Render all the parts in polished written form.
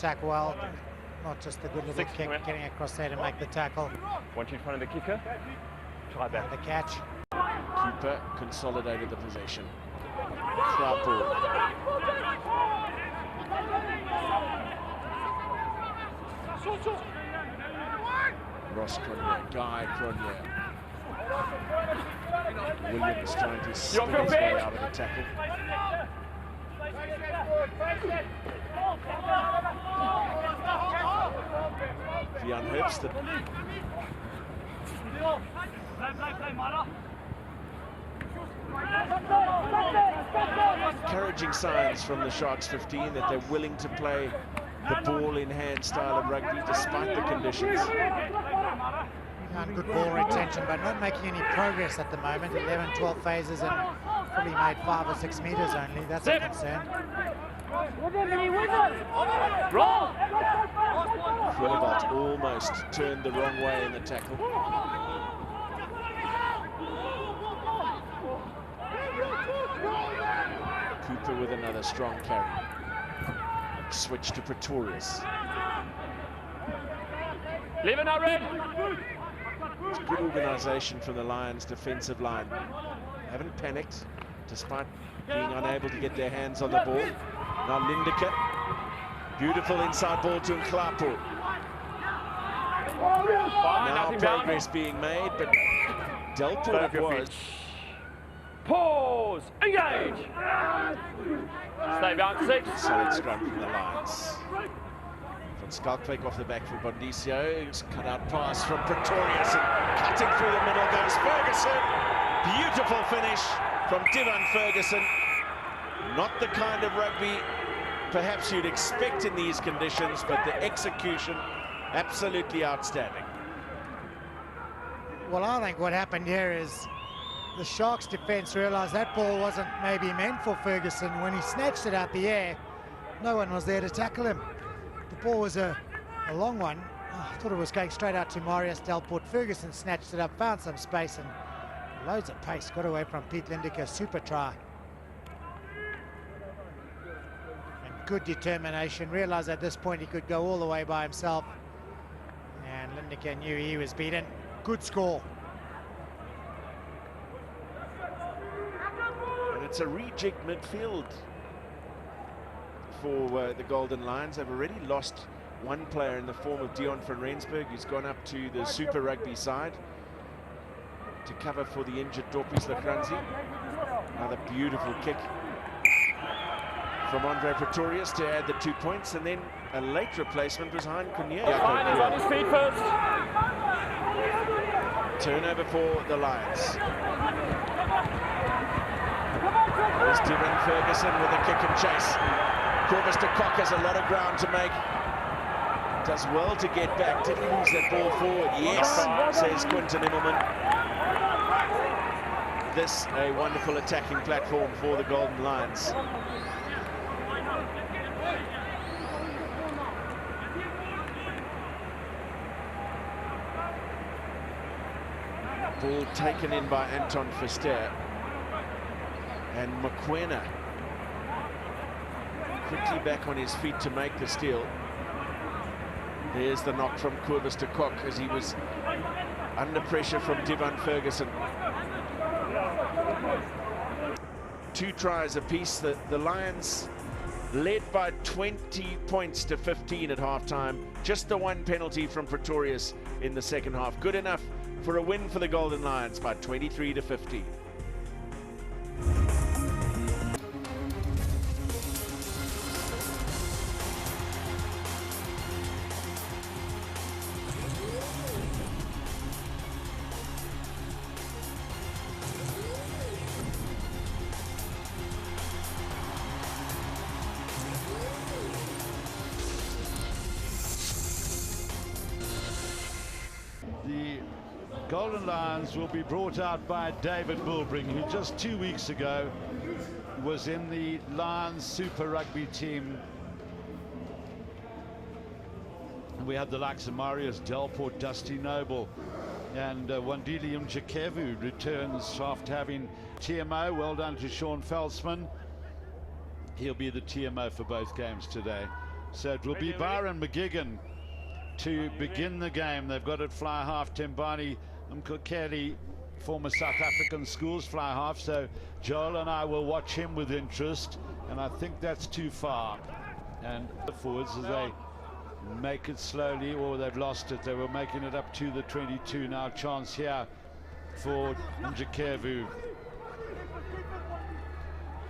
attack well. Not just a good little kick, getting across there to make the tackle. Once in front of the kicker, try back. The catch. Cooper consolidated the possession. Krapo. Ross Cronje, Guy Cronje. Williams trying to spin his way out of the tackle. Jan Herbst. Encouraging signs from the Sharks 15 that they're willing to play the ball-in-hand style of rugby despite the conditions. And good ball retention, but not making any progress at the moment. 11, 12 phases and probably made 5 or 6 meters only. That's a concern. Willebald almost turned the wrong way in the tackle. Cooper with another strong carry. Switch to Pretorius. Leave it now, Red. It's good organisation from the Lions' defensive line. Haven't panicked, despite being unable to get their hands on the ball. Now Lindecker. Beautiful inside ball to Nklapo. Now progress being made, but Delport it was. Pause. Engage. Stay down 6. Solid scrum from the Lions. From Skalkwyk off the back for Bondisio. Cut out pass from Pretorius and cutting through the middle goes Ferguson. Beautiful finish from Divan Ferguson. Not the kind of rugby perhaps you'd expect in these conditions, but the execution absolutely outstanding. Well, I think what happened here is the Sharks defence realised that ball wasn't maybe meant for Ferguson. When he snatched it out the air, no one was there to tackle him. The ball was a long one. Oh, I thought it was going straight out to Marius Delport. Ferguson snatched it up, found some space and loads of pace. Got away from Pete Lindecker, super try. And good determination. Realised at this point he could go all the way by himself. And Lindecker knew he was beaten. Good score. It's a rejig midfield for the Golden Lions. They've already lost one player in the form of Dion van Rensburg, who's gone up to the Super Rugby side to cover for the injured Dorpies Lagranzi. Another beautiful kick from Andre Pretorius to add the 2 points, and then a late replacement was Hein Cronje. Fine, on his feet first. Turnover for the Lions. There's Divan Ferguson with a kick and chase. Corvus de Kock has a lot of ground to make. Does well to get back. Did he lose that ball forward? Yes, says Quinton Immelman. This a wonderful attacking platform for the Golden Lions. Ball taken in by Anton Verster. And Mokoena quickly back on his feet to make the steal. There's the knock from Corvus de Kock as he was under pressure from Divan Ferguson. 2 tries apiece. The Lions led by 20 points to 15 at halftime. Just the 1 penalty from Pretorius in the second half. Good enough for a win for the Golden Lions by 23 to 15. The Golden Lions will be brought out by David Bulbring, who just 2 weeks ago was in the Lions Super Rugby team. We have the likes of Marius Delport, Dusty Noble, and Wandile Mjikevu returns after having TMO. Well done to Sean Felsman. He'll be the TMO for both games today. So it will be Byron McGuigan to begin the game. They've got it fly half. Tembani Mkokeli, former South African schools fly half. So Joel and I will watch him with interest. And I think that's too far. And the forwards, as they make it slowly, or they've lost it. They were making it up to the 22. Now chance here for Njakevu.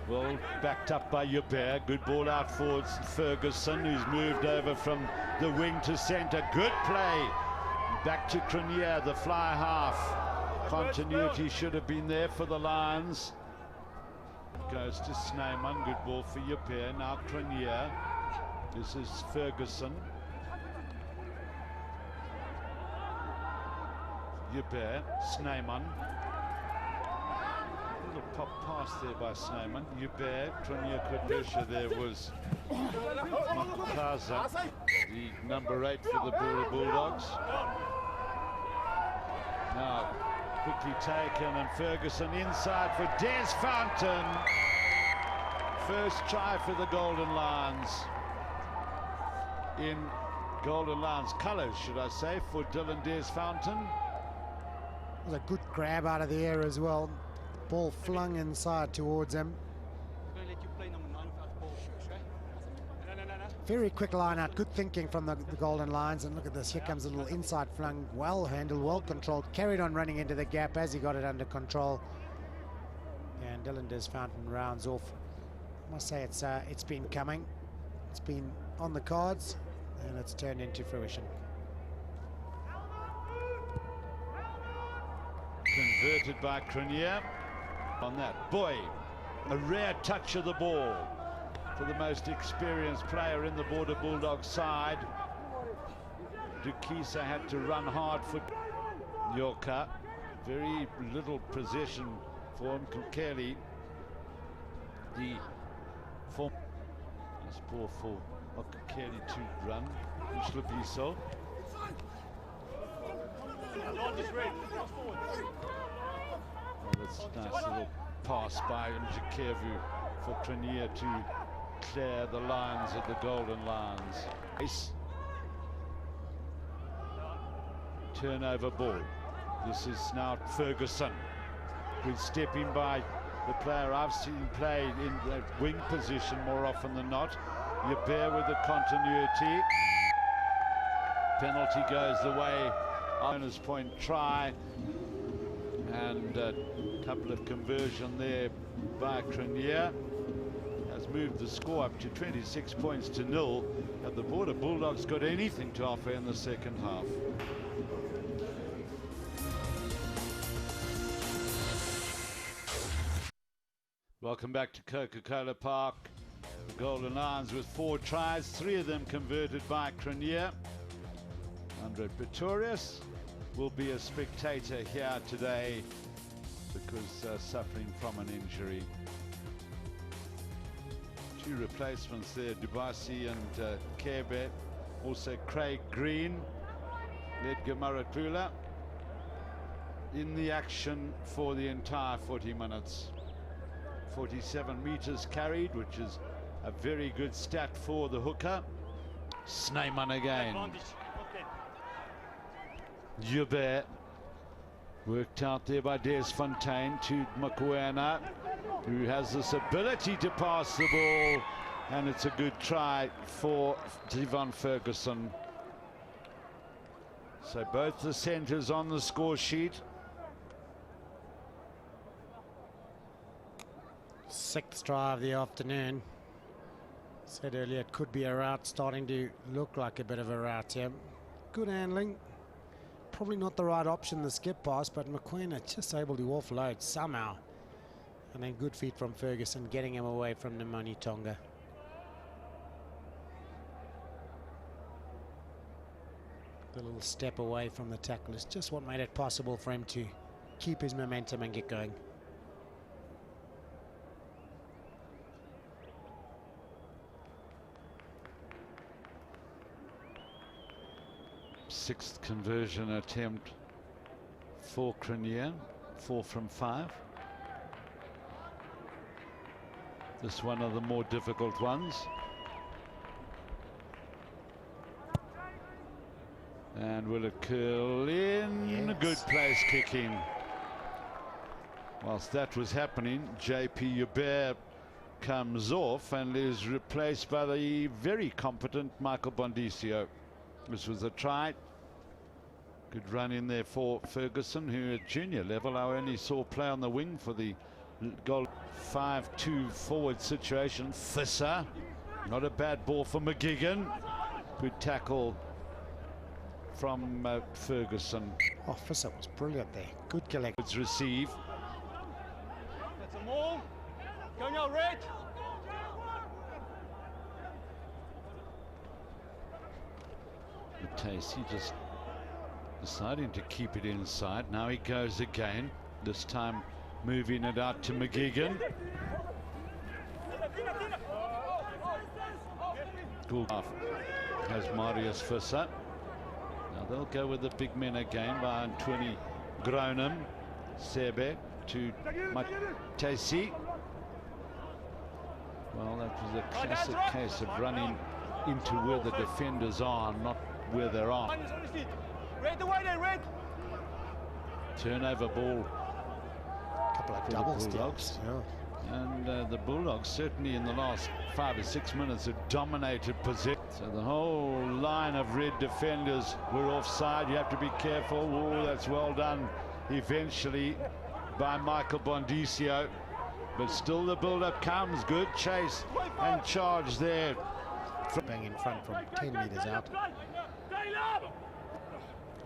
Well, backed up by Yubert. Good ball out for Ferguson, who's moved over from the wing to centre. Good play. Back to Cronier, the fly half. Continuity should have been there for the Lions. Goes to Snyman. Good ball for Yubert. Now Cronier. This is Ferguson. Yubert, Snyman. Little pop pass there by Snyman. Yubert, Cronier Kodusha there was Makaza, the number 8 for the Boer Bulldogs. Now quickly taken, and Ferguson inside for Des Fountain. First try for the Golden Lions. In Golden Lions colours, should I say, for Dylan Des Fountain. It was a good grab out of the air as well. Ball flung inside towards him. Very quick line out, good thinking from the Golden Lions. And look at this, here comes a little inside flung, well handled, well controlled, carried on running into the gap as he got it under control. And Dylan Des Fountain rounds off. I must say it's been coming, it's been on the cards, and it's turned into fruition. Converted by Cronier on that. Boy, a rare touch of the ball for the most experienced player in the Border Bulldogs side. Dukisa had to run hard for Yorka. Very little possession for him. Kelly, the form. Nice ball for Kelly to run. Slipiso. Oh, that's a nice little pass by Njakevu for Cronier to clear the lines of the Golden Lions. Turnover ball. This is now Ferguson. Good stepping by the player I've seen play in the wing position more often than not. Yubert with the continuity. Penalty goes the way. Owner's point try, and a couple of conversion there by Cronier has moved the score up to 26 points to 0. Have the Border Bulldogs got anything to offer in the second half? Welcome back to Coca-Cola Park. The Golden Lions with 4 tries, 3 of them converted by Cronier. Andre Pretorius will be a spectator here today because suffering from an injury. 2 replacements there, Dubasi and Kebe. Also Craig Green, Edgar Maratula in the action for the entire 40 minutes. 47 meters carried, which is a very good stat for the hooker. Snyman again. Yubert worked out there by Des Fontaine to Mokoena, who has this ability to pass the ball, and it's a good try for Divan Ferguson. So both the centres on the score sheet. 6th try of the afternoon. Said earlier it could be a rout, starting to look like a bit of a rout here. Good handling. Probably not the right option, the skip pass, but McQueen just able to offload somehow. And then good feet from Ferguson, getting him away from Nemoni Tonga. The little step away from the tackle is just what made it possible for him to keep his momentum and get going. Sixth conversion attempt for Cronier, 4 from 5. This one of the more difficult ones. And will it curl in? Yes. Good place kicking. Whilst that was happening, JP Hubert comes off and is replaced by the very competent Michael Bondisio. This was a try. Good run in there for Ferguson, who at junior level I only saw play on the wing for the goal. 5-2 forward situation. Fisser, not a bad ball for McGigan. Good tackle from Ferguson. Oh, Fisser was brilliant there. Good collection. It's receive. That's a maul. Go now, red. Matacey just deciding to keep it inside. Now he goes again. This time moving it out to McGigan. Good half has Marius Fisser. Now they'll go with the big men again by 20 Gronem. Sebe to Matacey. Well, that was a classic case of running into where the defenders are, not where they are. Red away there, red. Turnover ball. Couple of for the double Bulldogs. steals. Yeah. And the Bulldogs certainly in the last 5 or 6 minutes have dominated possession. So the whole line of red defenders were offside. You have to be careful. Oh, that's well done eventually by Michael Bondisio. But still the build-up comes. Good chase and charge there. Bang in front from 10 metres out.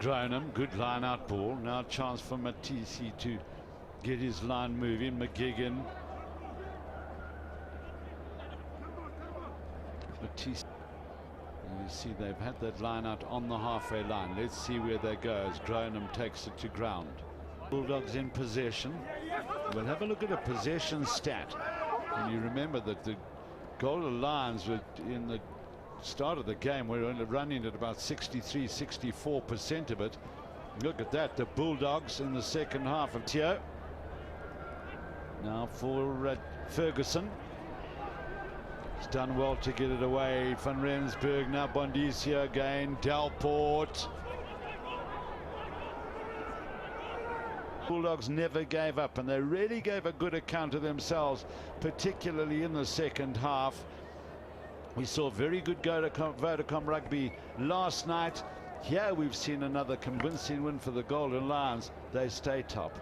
Gronem, good line out ball. Now chance for Matacey to get his line moving. McGigan. Matacey. And you see they've had that line out on the halfway line. Let's see where they go as Gronem takes it to ground. Bulldogs in possession. We'll have a look at a possession stat. And you remember that the Golden Lions were in the start of the game, we're running at about 63-64% of it. Look at that, the Bulldogs in the second half of Tio. Now for Ferguson. He's done well to get it away. Van Rensburg, now Bondisio again. Delport. Bulldogs never gave up, and they really gave a good account of themselves, particularly in the second half. We saw very good Vodacom rugby last night. Here we've seen another convincing win for the Golden Lions. They stay top.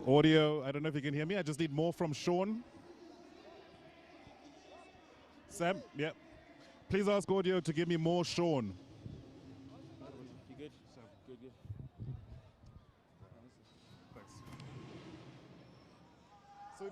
Audio, I don't know if you can hear me. I just need more from Sean. Sam, yeah. Please ask audio to give me more Sean. You good? Good, good. Thanks. So